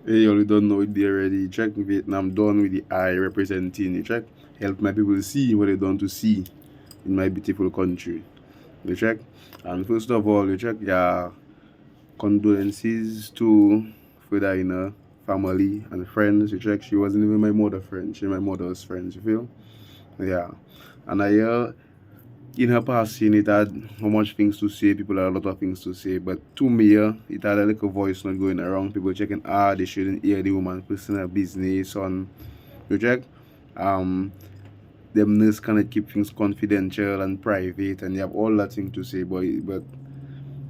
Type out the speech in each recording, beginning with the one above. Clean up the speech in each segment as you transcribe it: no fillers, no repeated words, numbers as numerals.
Hey, you don't know it there already. Check Vietnam done with the I representing. You check help my people see what they done to see in my beautiful country. You check. And first of all, you check yeah condolences to Frida family and friends. You check she wasn't even my mother friend. She my mother's friend. You feel? Yeah. And I hear in her passing, it had how much things to say. People had a lot of things to say. But to me, it had a little voice not going around. People checking, they shouldn't hear the woman's personal business on you check. Um, them nurse cannot keep things confidential and private, and you have all that thing to say. But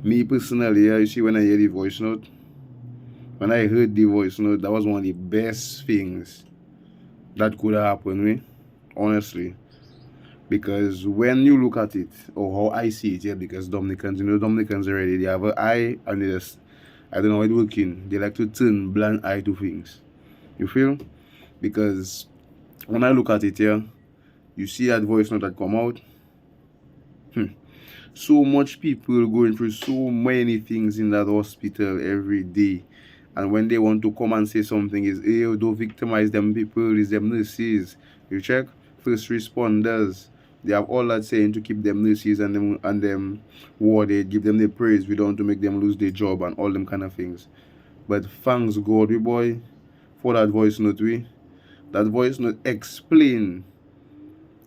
me personally, you see, when I hear the voice note, when I heard the voice note, that was one of the best things that could have happened me, honestly. Because when you look at it, or how I see it, yeah, because Dominicans, Dominicans already, they have an eye and they just, I don't know how it's working. They like to turn blind eye to things. You feel? Because when I look at it, yeah, you see that voice note that come out. So much people going through so many things in that hospital every day. And when they want to come and say something, is hey, don't victimize them people, is them nurses. You check? First responders. They have all that saying to keep them nurses and them warded, give them the praise. We don't want to make them lose their job and all them kind of things. But thanks God, we boy, for that voice note we. That voice note explain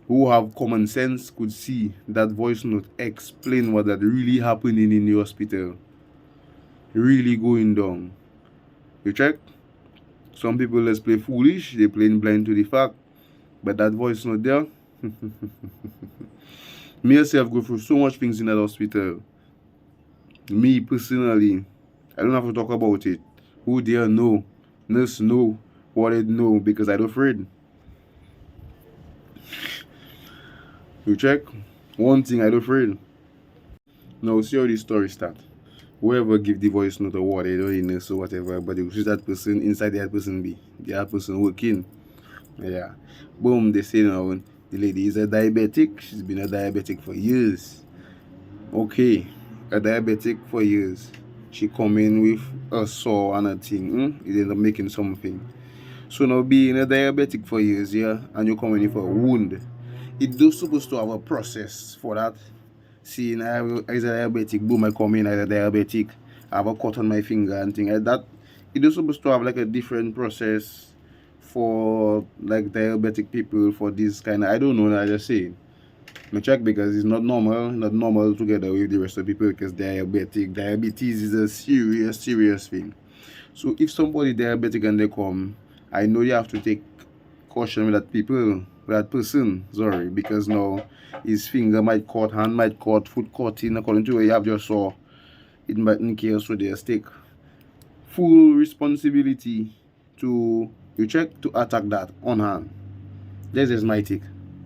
who have common sense could see that voice note explain what that really happening in the hospital. Really going down. You check? Some people let's play foolish, they playing blind to the fact. But that voice note there. Me myself go through so much things in that hospital. Me personally, I don't have to talk about it. Who there know? Nurse know what they know because I don't afraid. You check? One thing I don't afraid. Now see how the story start. Whoever give the voice note or what they don't know so whatever, but you see that person inside that person be the other person working. Yeah. Boom, they say now the lady is a diabetic. She's been a diabetic for years. Okay. A diabetic for years. She come in with a sore and a thing. It end up making something. So now being a diabetic for years, yeah, and you coming in for a wound. It do supposed to have a process for that. Seeing I as a diabetic, boom, I come in as a diabetic. I have a cut on my finger and thing like that. It is supposed to have like a different process for like diabetic people for this kind of I don't know, I just say. I check because it's not normal together with the rest of the people because diabetes is a serious thing. So if somebody diabetic and they come, I know you have to take caution with that person, sorry, because now his finger might cut, hand might cut, foot cut in according to where you have your saw. It might in case so they take full responsibility to you check to attack that on hand. This is my take.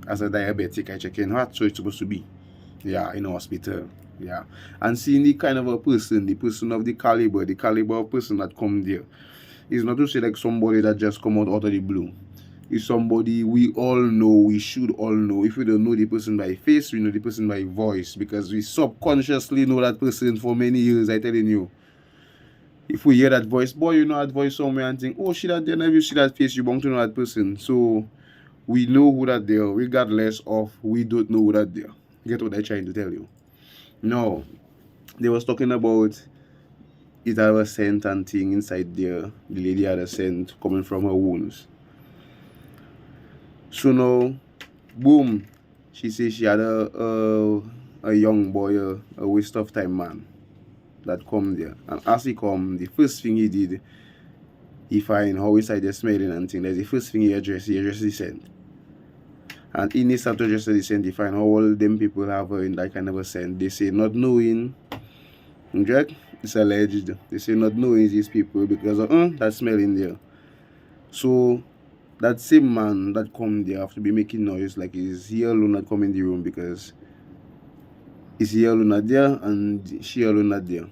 As a diabetic, I check in what so it's supposed to be. Yeah, in a hospital. Yeah. And seeing the kind of a person, the person of the caliber of person that come there. It's not to say like somebody that just come out of the blue. It's somebody we all know, we should all know. If we don't know the person by face, we know the person by voice because we subconsciously know that person for many years, I telling you. If we hear that voice, boy, you know that voice somewhere and think, oh, she that there, never you see that face, you want to know that person. So we know who that there, regardless of we don't know who that there. Get what I'm trying to tell you? No. They was talking about it had a scent and thing inside there. The lady had a scent coming from her wounds. So now, boom, she says she had a young boy, a waste of time man that come there. And as he come, the first thing he did, he find how inside the smelling and thing. That's the first thing he addressed the scent. And in his to address the scent, he find how all them people have in that kind of a scent. They say not knowing, okay? It's alleged. They say not knowing these people because of that smell in there. So that same man that come there have to be making noise like he's here alone not come in the room because he's here alone not there and she alone not there.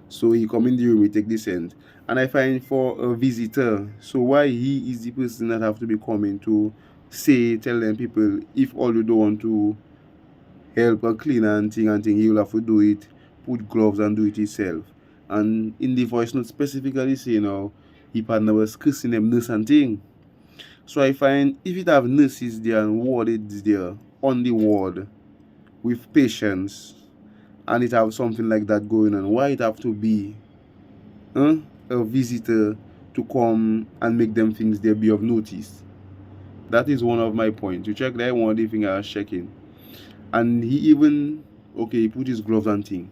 So he come in the room, he take the scent. And I find for a visitor, so why he is the person that have to be coming to say, tell them people, if all you don't want to help a clean and thing, he will have to do it, put gloves and do it himself. And in the voice note specifically say now, He partner was cursing them nurse and thing. So I find if it have nurses there and warded there on the ward with patients and it have something like that going on, why it have to be a visitor to come and make them things there be of notice? That is one of my points. You check that one of the thing I was checking. And he even he put his gloves and thing.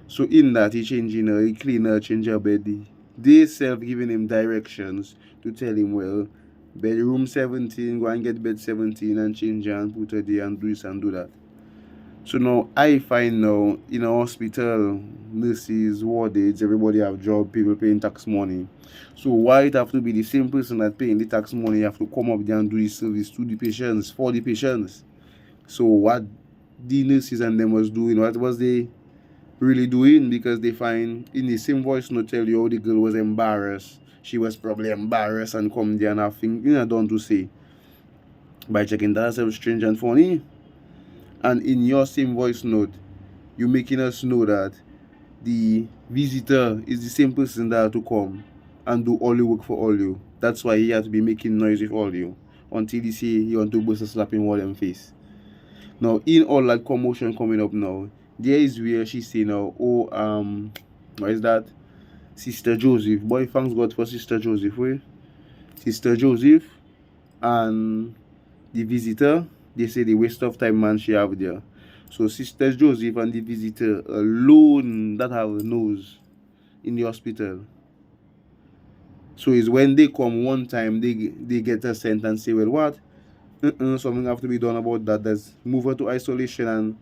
So in that he changing her, he clean her, change her bed. They self giving him directions to tell him, well, bedroom 17, go and get bed 17 and change her and put her there and do this and do that. So now I find now in a hospital, nurses, wardens, everybody have job, people paying tax money. So why it have to be the same person that paying the tax money have to come up there and do the service to the patients, for the patients? So what the nurses and them was doing, what was they really doing? Because they find in the same voice note tell you how the girl was embarrassed. She was probably embarrassed and come there and have things, done to say. By checking that herself strange and funny. And in your same voice note, you making us know that the visitor is the same person that had to come and do all the work for all you. That's why he had to be making noise with all you until he say he want to bust a slap in all them face. Now in all that commotion coming up now, there is where she say now, what is that? Sister Joseph. Boy, thanks God for Sister Joseph, way. Sister Joseph and the visitor, they say the waste of time man she have there. So Sister Joseph and the visitor alone that have a nose in the hospital. So it's when they come one time, they get a sent and say, well, what? Something have to be done about that. Let's move her to isolation. And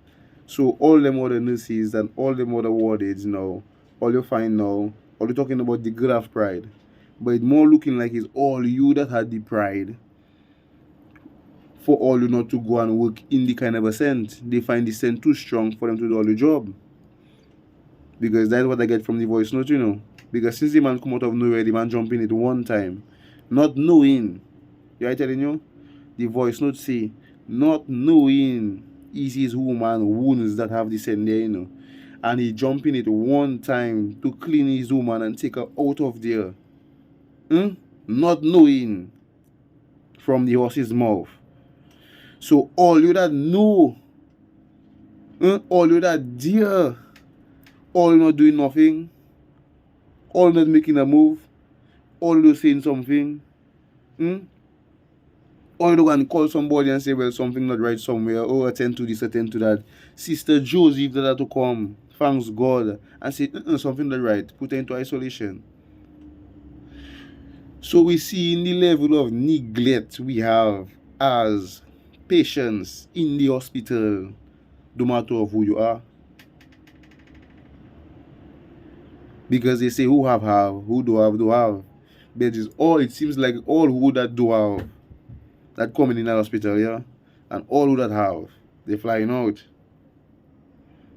so all them other nurses and all them other wardens now, all you find now, all you talking about the girl of pride. But it's more looking like it's all you that had the pride for all you not to go and work in the kind of a scent. They find the scent too strong for them to do all the job. Because that's what I get from the voice note, Because since the man come out of nowhere, the man jump in it one time. Not knowing. I telling you? The voice note say, not knowing is his woman wounds that have the scent there, And he jump in it one time to clean his woman and take her out of there. Not knowing from the horse's mouth. So all you that know, all you that dear, all not doing nothing, all not making a move, all you saying something, all you go and call somebody and say, well, something not right somewhere, attend to this, attend to that. Sister Joseph that had to come, thanks God, and say, something not right, put her into isolation. So we see in the level of neglect we have as patients in the hospital, no matter of who you are. Because they say who have, who do have. But it's all, it seems like all who that do have, that coming in the hospital, yeah? And all who that have, they flying out.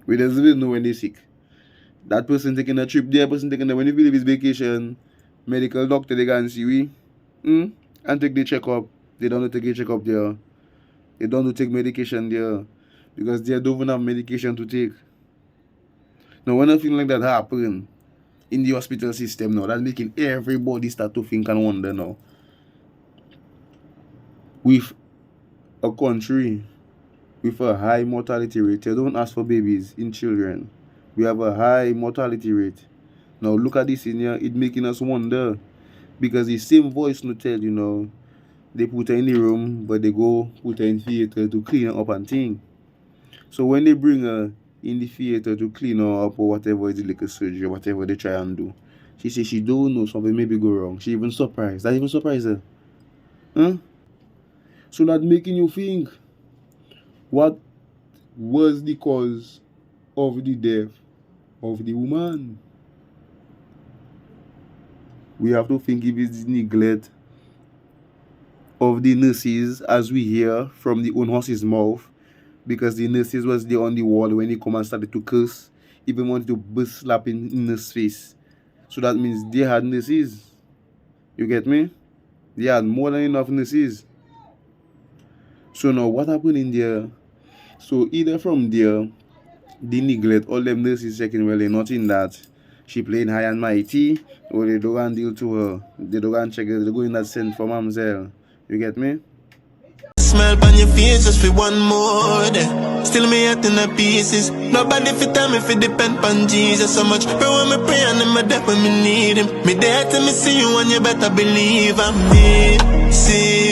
We doesn't even know when they sick. That person taking a trip there, person taking when you believe his vacation, medical doctor they can see we, and take the checkup. They don't take a checkup there. They don't take medication there. Because they don't even have medication to take. Now when a thing like that happen in the hospital system now, that's making everybody start to think and wonder now. With a country with a high mortality rate, they don't ask for babies in children. We have a high mortality rate. Now look at this in here, it making us wonder. Because the same voice no tell, they put her in the room, but they go put her in theater to clean her up and thing. So when they bring her in the theater to clean her up or whatever is the little surgery or whatever they try and do, she says she don't know something maybe go wrong. She even surprised. That even surprised her. So that making you think, what was the cause of the death of the woman? We have to think if it's the neglect of the nurses, as we hear from the own horse's mouth, because the nurses was there on the wall when he come and started to curse, even wanted to burst slap in his face. So that means they had nurses. You get me? They had more than enough nurses. So now what happened in there? So either from there, the neglect, all them nurses checking well, they're not in that. she playing high and mighty, or they don't go and deal to her. They don't go and check her. They go in that scent for mamselle. You get me? Smile on your face just for one more day. Still me out in the pieces. Nobody fit tell me fi depend on Jesus so much. But when me pray and him a death when me need him. Me there till me see you and you better believe on me. See